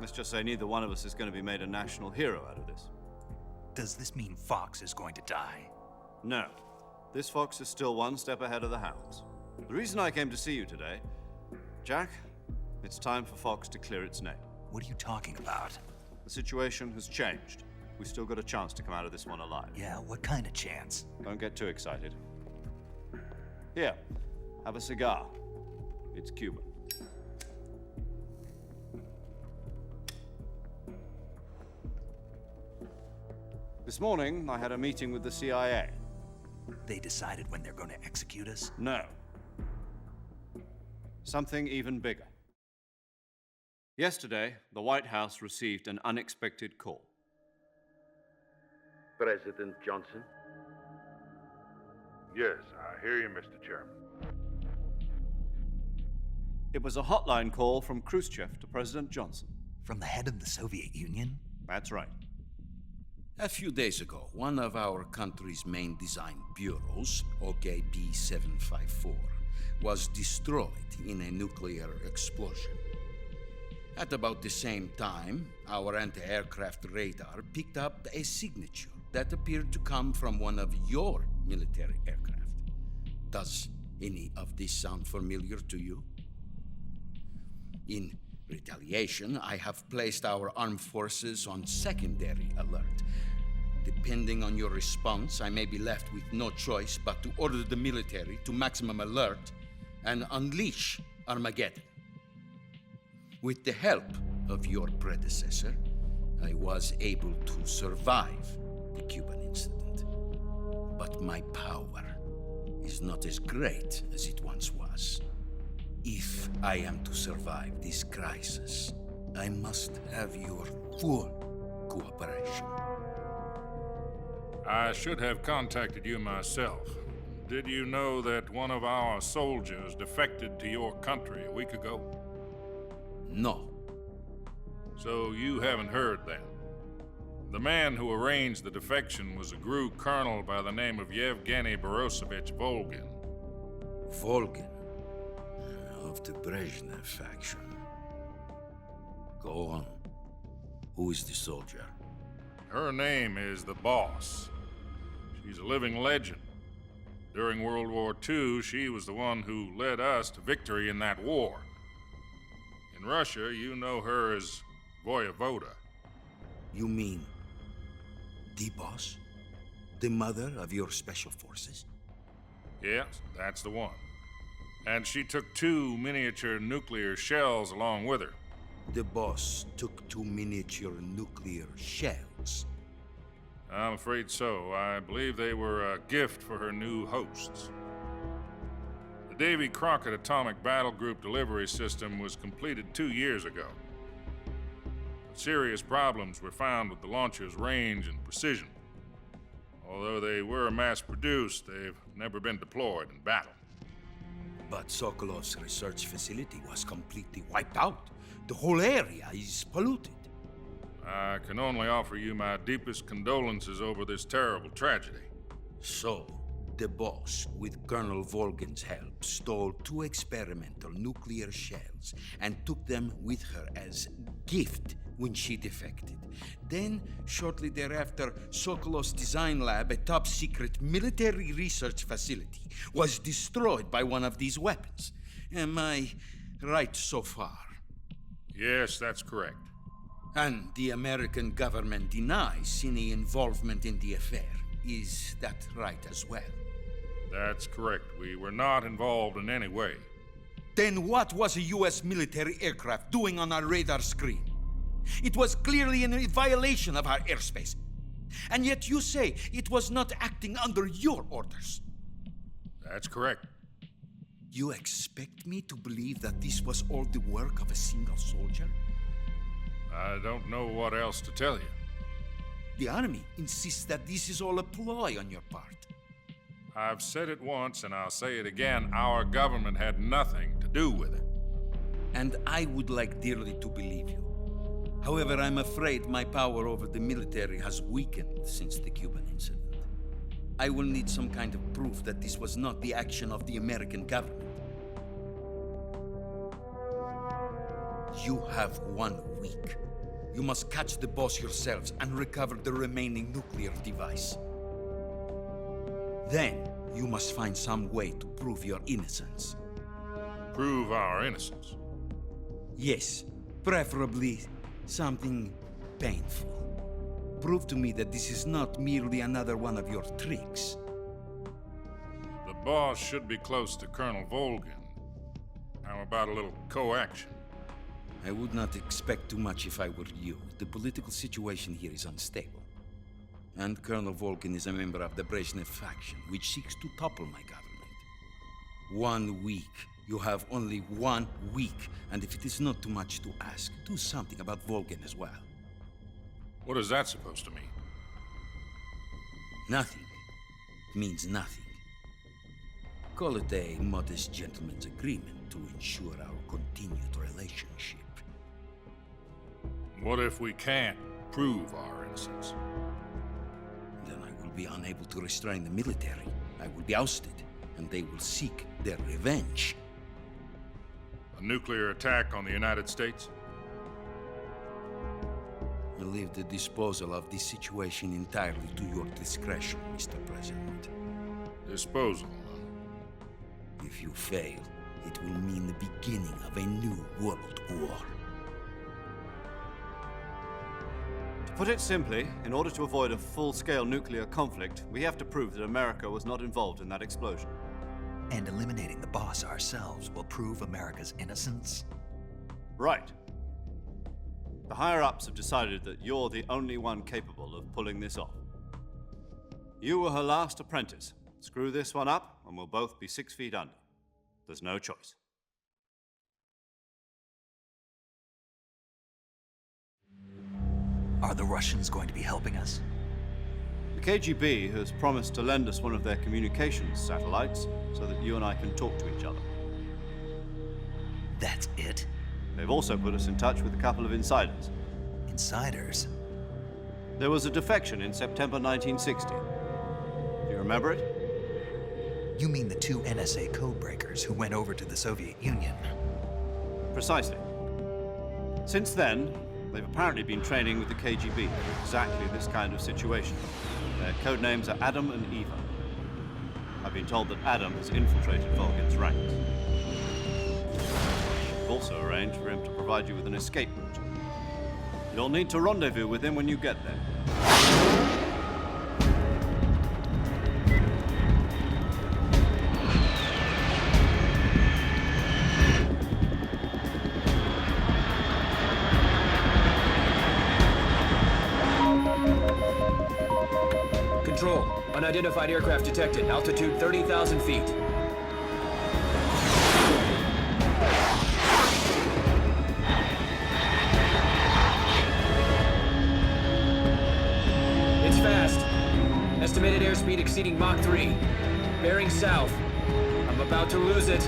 Let's just say neither one of us is going to be made a national hero out of this. Does this mean Fox is going to die? No. This fox is still one step ahead of the hounds. The reason I came to see you today, Jack, it's time for Fox to clear its name. What are you talking about? The situation has changed. We've still got a chance to come out of this one alive. Yeah, what kind of chance? Don't get too excited. Here, have a cigar. It's Cuban. This morning, I had a meeting with the CIA. They decided when they're going to execute us? No. Something even bigger. Yesterday, the White House received an unexpected call. President Johnson? Yes, I hear you, Mr. Chairman. It was a hotline call from Khrushchev to President Johnson. From the head of the Soviet Union? That's right. A few days ago, one of our country's main design bureaus, OKB 754, was destroyed in a nuclear explosion. At about the same time, our anti-aircraft radar picked up a signature that appeared to come from one of your military aircraft. Does any of this sound familiar to you? In retaliation, I have placed our armed forces on secondary alert. Depending on your response, I may be left with no choice but to order the military to maximum alert and unleash Armageddon. With the help of your predecessor, I was able to survive the Cuban incident. But my power is not as great as it once was. If I am to survive this crisis, I must have your full cooperation. I should have contacted you myself. Did you know that one of our soldiers defected to your country a week ago? No. So you haven't heard then. The man who arranged the defection was a GRU colonel by the name of Yevgeny Borisovich Volgin. Volgin, of the Brezhnev faction. Go on. Who is the soldier? Her name is the Boss. She's a living legend. During World War II, she was the one who led us to victory in that war. In Russia, you know her as Voyevoda. You mean the boss? The mother of your special forces? Yes, that's the one. And she took 2 miniature nuclear shells along with her. The boss took 2 miniature nuclear shells. I'm afraid so. I believe they were a gift for her new hosts. The Davy Crockett Atomic Battle Group delivery system was completed 2 years ago. Serious problems were found with the launcher's range and precision. Although they were mass-produced, they've never been deployed in battle. But Sokolov's research facility was completely wiped out. The whole area is polluted. I can only offer you my deepest condolences over this terrible tragedy. So, the boss, with Colonel Volgin's help, stole 2 experimental nuclear shells and took them with her as gift when she defected. Then, shortly thereafter, Sokolov's design lab, a top-secret military research facility, was destroyed by one of these weapons. Am I right so far? Yes, that's correct. And the American government denies any involvement in the affair. Is that right as well? That's correct. We were not involved in any way. Then what was a U.S. military aircraft doing on our radar screen? It was clearly in violation of our airspace. And yet you say it was not acting under your orders. That's correct. You expect me to believe that this was all the work of a single soldier? I don't know what else to tell you. The Army insists that this is all a ploy on your part. I've said it once and I'll say it again. Our government had nothing to do with it. And I would like dearly to believe you. However, I'm afraid my power over the military has weakened since the Cuban incident. I will need some kind of proof that this was not the action of the American government. You have 1 week You must catch the boss yourselves and recover the remaining nuclear device. Then, you must find some way to prove your innocence. Prove our innocence. Yes, preferably something painful. Prove to me that this is not merely another one of your tricks. The boss should be close to Colonel Volgin. How about a little coaction? I would not expect too much if I were you. The political situation here is unstable. And Colonel Volgin is a member of the Brezhnev faction, which seeks to topple my government. 1 week. You have only 1 week. And if it is not too much to ask, do something about Volgin as well. What is that supposed to mean? Nothing. It means nothing. Call it a modest gentleman's agreement to ensure our continued relationship. What if we can't prove our innocence? Then I will be unable to restrain the military. I will be ousted, and they will seek their revenge. A nuclear attack on the United States? I leave the disposal of this situation entirely to your discretion, Mr. President. Disposal, huh? If you fail, it will mean the beginning of a new world war. To put it simply, in order to avoid a full-scale nuclear conflict, we have to prove that America was not involved in that explosion. And eliminating the boss ourselves will prove America's innocence? Right. The higher-ups have decided that you're the only one capable of pulling this off. You were her last apprentice. Screw this one up, and we'll both be 6 feet under. There's no choice. Are the Russians going to be helping us? The KGB has promised to lend us one of their communications satellites so that you and I can talk to each other. That's it? They've also put us in touch with a couple of insiders. Insiders? There was a defection in September 1960. Do you remember it? You mean the 2 NSA codebreakers who went over to the Soviet Union? Precisely. Since then, they've apparently been training with the KGB for exactly this kind of situation. Their code names are Adam and Eva. I've been told that Adam has infiltrated Volgin's ranks. We've also arranged for him to provide you with an escape route. You'll need to rendezvous with him when you get there. Control. Unidentified aircraft detected. Altitude 30,000 feet. It's fast. Estimated airspeed exceeding Mach 3. Bearing south. I'm about to lose it.